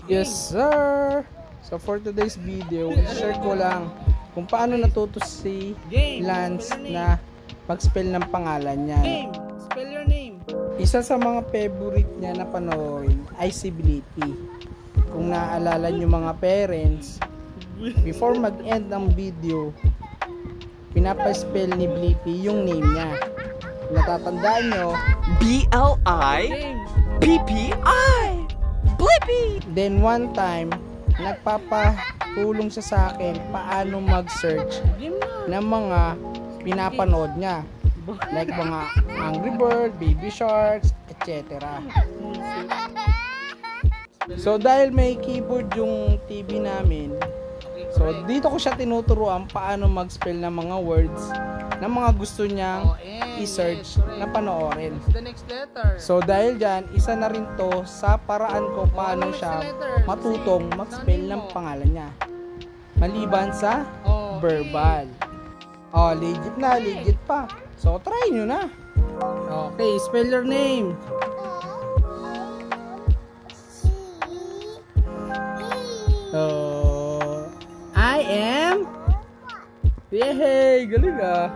Yes sir! So for today's video, share ko lang kung paano natuto si Lance na mag-spell ng pangalan niya. Spell your name. Isa sa mga favorite niya na panoorin ay si Blippi. Kung naaalala niyo mga parents, before mag-end ng video, pinapa-spell ni Blippi yung name niya. Natatandaan nyo, B-L-I-P-P-I Blippi! Then one time, nagpapatulong siya sa akin paano mag-search ng mga pinapanood niya. Like mga Angry Bird, Baby Sharks, etc. So dahil may keyboard yung TV namin, so dito ko siya tinuturuan paano mag-spell ng mga words na mga gusto niyang i-search na panoorin. The next letter. So dahil dyan, isa na rin to sa paraan ko paano siya matutong mag-spell ng pangalan niya. Maliban sa verbal. Oh, legit na, legit pa. So try nyo na. Okay, spell your name. I am. Yay, galing ah.